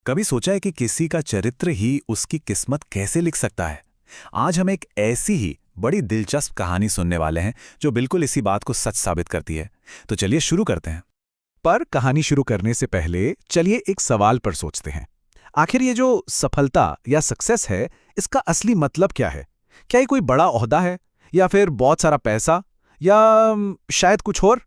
कभी सोचा है कि किसी का चरित्र ही उसकी किस्मत कैसे लिख सकता है? आज हम एक ऐसी ही बड़ी दिलचस्प कहानी सुनने वाले हैं जो बिल्कुल इसी बात को सच साबित करती है। तो चलिए शुरू करते हैं। पर कहानी शुरू करने से पहले चलिए एक सवाल पर सोचते हैं। आखिर ये जो सफलता या सक्सेस है, इसका असली मतलब क्या है? क्या ये कोई बड़ा ओहदा है, या फिर बहुत सारा पैसा, या शायद कुछ और?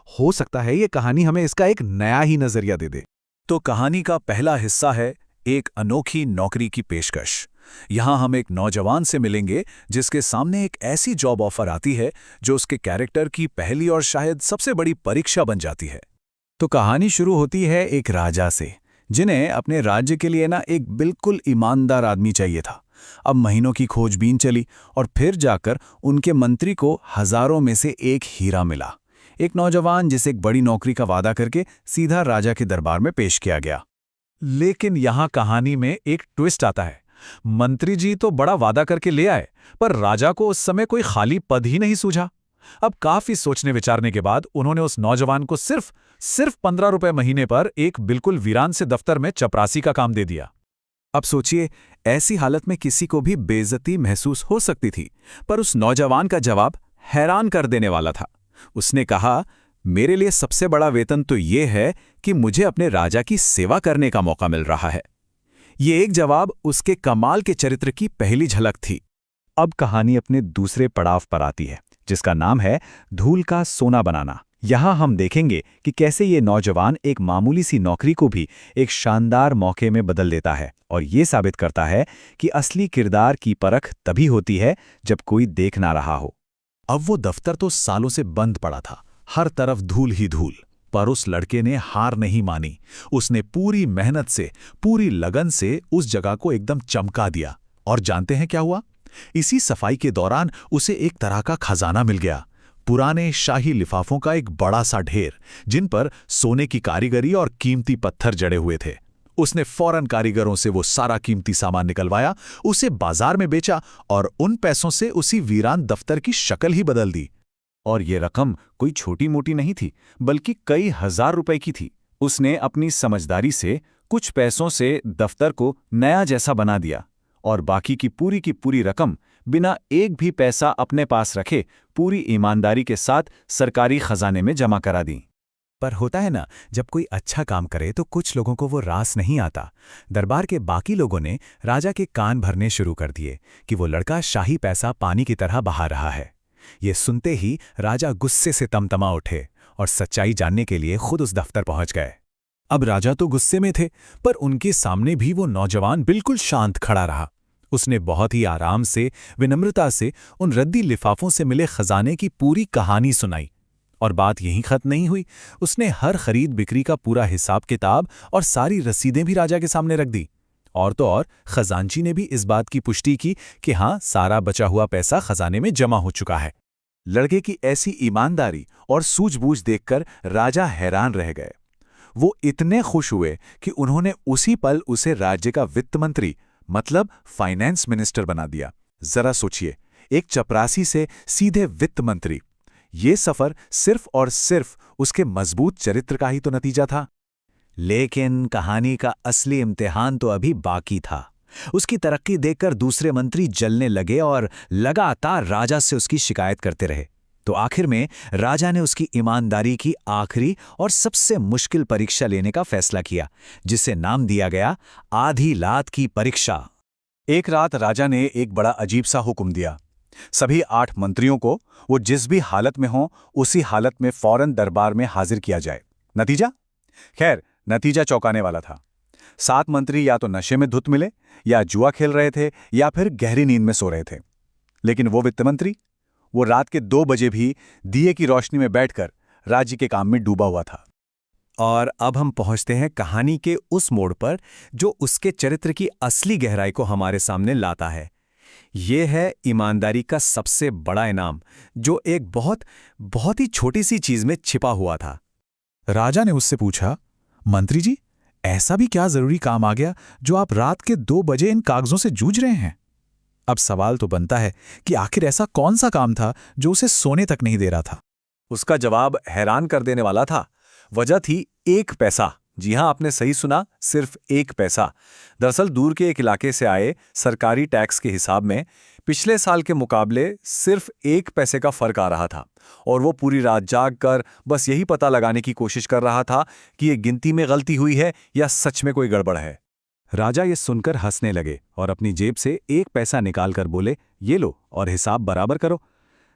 हो सकता है ये कहानी हमें इसका एक नया ही नजरिया दे दे। तो कहानी का पहला हिस्सा है एक अनोखी नौकरी की पेशकश। यहाँ हम एक नौजवान से मिलेंगे जिसके सामने एक ऐसी जॉब ऑफर आती है जो उसके कैरेक्टर की पहली और शायद सबसे बड़ी परीक्षा बन जाती है। तो कहानी शुरू होती है एक राजा से, जिन्हें अपने राज्य के लिए एक बिल्कुल ईमानदार आदमी चाहिए था। अब महीनों की खोजबीन चली और फिर जाकर उनके मंत्री को हजारों में से एक हीरा मिला। एक नौजवान जिसे एक बड़ी नौकरी का वादा करके सीधा राजा के दरबार में पेश किया गया। लेकिन यहाँ कहानी में एक ट्विस्ट आता है। मंत्री जी तो बड़ा वादा करके ले आए, पर राजा को उस समय कोई खाली पद ही नहीं सूझा। अब काफी सोचने विचारने के बाद उन्होंने उस नौजवान को सिर्फ 15 रुपए महीने पर एक बिल्कुल वीरान से दफ्तर में चपरासी का काम दे दिया। अब सोचिए, ऐसी हालत में किसी को भी बेइज्जती महसूस हो सकती थी, पर उस नौजवान का जवाब हैरान कर देने वाला था। उसने कहा, मेरे लिए सबसे बड़ा वेतन तो ये है कि मुझे अपने राजा की सेवा करने का मौका मिल रहा है। ये एक जवाब उसके कमाल के चरित्र की पहली झलक थी। अब कहानी अपने दूसरे पड़ाव पर आती है, जिसका नाम है धूल का सोना बनाना। यहाँ हम देखेंगे कि कैसे ये नौजवान एक मामूली सी नौकरी को भी एक शानदार मौके में बदल देता है और ये साबित करता है कि असली किरदार की परख तभी होती है जब कोई देख ना रहा हो। अब वो दफ्तर तो सालों से बंद पड़ा था, हर तरफ धूल ही धूल। पर उस लड़के ने हार नहीं मानी। उसने पूरी मेहनत से, पूरी लगन से उस जगह को एकदम चमका दिया। और जानते हैं क्या हुआ? इसी सफाई के दौरान उसे एक तरह का खजाना मिल गया। पुराने शाही लिफाफों का एक बड़ा सा ढेर, जिन पर सोने की कारीगरी और कीमती पत्थर जड़े हुए थे। उसने फौरन कारीगरों से वो सारा कीमती सामान निकलवाया, उसे बाजार में बेचा और उन पैसों से उसी वीरान दफ्तर की शक्ल ही बदल दी। और ये रकम कोई छोटी मोटी नहीं थी, बल्कि कई हजार रुपए की थी। उसने अपनी समझदारी से कुछ पैसों से दफ्तर को नया जैसा बना दिया और बाकी की पूरी रकम बिना एक भी पैसा अपने पास रखे पूरी ईमानदारी के साथ सरकारी खजाने में जमा करा दी। पर होता है ना, जब कोई अच्छा काम करे तो कुछ लोगों को वो रास नहीं आता। दरबार के बाकी लोगों ने राजा के कान भरने शुरू कर दिए कि वो लड़का शाही पैसा पानी की तरह बहा रहा है। ये सुनते ही राजा गुस्से से तमतमा उठे और सच्चाई जानने के लिए खुद उस दफ्तर पहुंच गए। अब राजा तो गुस्से में थे, पर उनके सामने भी वो नौजवान बिल्कुल शांत खड़ा रहा। उसने बहुत ही आराम से, विनम्रता से उन रद्दी लिफाफों से मिले खजाने की पूरी कहानी सुनाई। और बात यहीं खत्म नहीं हुई। उसने हर खरीद बिक्री का पूरा हिसाब किताब और सारी रसीदें भी राजा के सामने रख दी। और तो और खजांची ने भी इस बात की पुष्टि की कि हाँ, सारा बचा हुआ पैसा खजाने में जमा हो चुका है। लड़के की ऐसी ईमानदारी और सूझबूझ देखकर राजा हैरान रह गए। वो इतने खुश हुए कि उन्होंने उसी पल उसे राज्य का वित्त मंत्री, मतलब फाइनेंस मिनिस्टर बना दिया। जरा सोचिए, एक चपरासी से सीधे वित्त मंत्री। ये सफर सिर्फ और सिर्फ उसके मजबूत चरित्र का ही तो नतीजा था। लेकिन कहानी का असली इम्तिहान तो अभी बाकी था। उसकी तरक्की देखकर दूसरे मंत्री जलने लगे और लगातार राजा से उसकी शिकायत करते रहे। तो आखिर में राजा ने उसकी ईमानदारी की आखिरी और सबसे मुश्किल परीक्षा लेने का फैसला किया, जिसे नाम दिया गया आधी लात की परीक्षा। एक रात राजा ने एक बड़ा अजीब सा हुक्म दिया। सभी 8 मंत्रियों को वो जिस भी हालत में हों, उसी हालत में फौरन दरबार में हाजिर किया जाए। नतीजा? खैर, नतीजा चौंकाने वाला था। 7 मंत्री या तो नशे में धुत मिले, या जुआ खेल रहे थे, या फिर गहरी नींद में सो रहे थे। लेकिन वो वित्त मंत्री, वो रात के 2 बजे भी दिए की रोशनी में बैठकर राज्य के काम में डूबा हुआ था। और अब हम पहुंचते हैं कहानी के उस मोड़ पर जो उसके चरित्र की असली गहराई को हमारे सामने लाता है। ये है ईमानदारी का सबसे बड़ा इनाम, जो एक बहुत ही छोटी सी चीज में छिपा हुआ था। राजा ने उससे पूछा, मंत्री जी, ऐसा भी क्या जरूरी काम आ गया जो आप रात के 2 बजे इन कागजों से जूझ रहे हैं? अब सवाल तो बनता है कि आखिर ऐसा कौन सा काम था जो उसे सोने तक नहीं दे रहा था। उसका जवाब हैरान कर देने वाला था। वजह थी एक पैसा। जी हाँ, आपने सही सुना, सिर्फ 1 पैसा। दरअसल दूर के एक इलाके से आए सरकारी टैक्स के हिसाब में पिछले साल के मुकाबले सिर्फ 1 पैसे का फर्क आ रहा था। और वो पूरी रात जाग कर बस यही पता लगाने की कोशिश कर रहा था कि ये गिनती में गलती हुई है या सच में कोई गड़बड़ है। राजा ये सुनकर हंसने लगे और अपनी जेब से 1 पैसा निकालकर बोले, ये लो और हिसाब बराबर करो।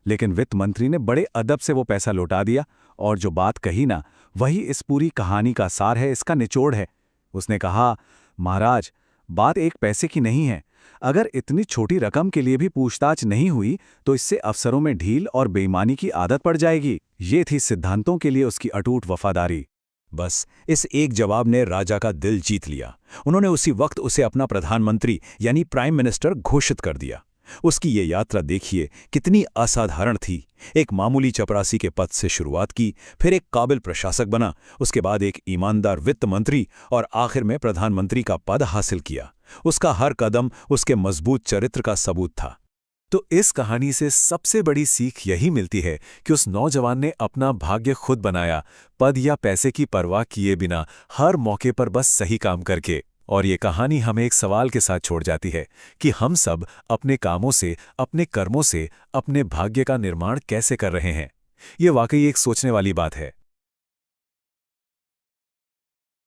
लेकिन वित्त मंत्री ने बड़े अदब से वो पैसा लौटा दिया और जो बात कही ना, वही इस पूरी कहानी का सार है, इसका निचोड़ है। उसने कहा, महाराज, बात 1 पैसे की नहीं है। अगर इतनी छोटी रकम के लिए भी पूछताछ नहीं हुई तो इससे अफसरों में ढील और बेईमानी की आदत पड़ जाएगी। ये थी सिद्धांतों के लिए उसकी अटूट वफादारी। बस इस एक जवाब ने राजा का दिल जीत लिया। उन्होंने उसी वक्त उसे अपना प्रधानमंत्री यानी प्राइम मिनिस्टर घोषित कर दिया। उसकी ये यात्रा देखिए कितनी असाधारण थी। एक मामूली चपरासी के पद से शुरुआत की, फिर एक काबिल प्रशासक बना, उसके बाद एक ईमानदार वित्त मंत्री और आखिर में प्रधानमंत्री का पद हासिल किया। उसका हर कदम उसके मजबूत चरित्र का सबूत था। तो इस कहानी से सबसे बड़ी सीख यही मिलती है कि उस नौजवान ने अपना भाग्य खुद बनाया, पद या पैसे की परवाह किए बिना, हर मौके पर बस सही काम करके। और ये कहानी हमें एक सवाल के साथ छोड़ जाती है कि हम सब अपने कामों से, अपने कर्मों से अपने भाग्य का निर्माण कैसे कर रहे हैं। ये वाकई एक सोचने वाली बात है।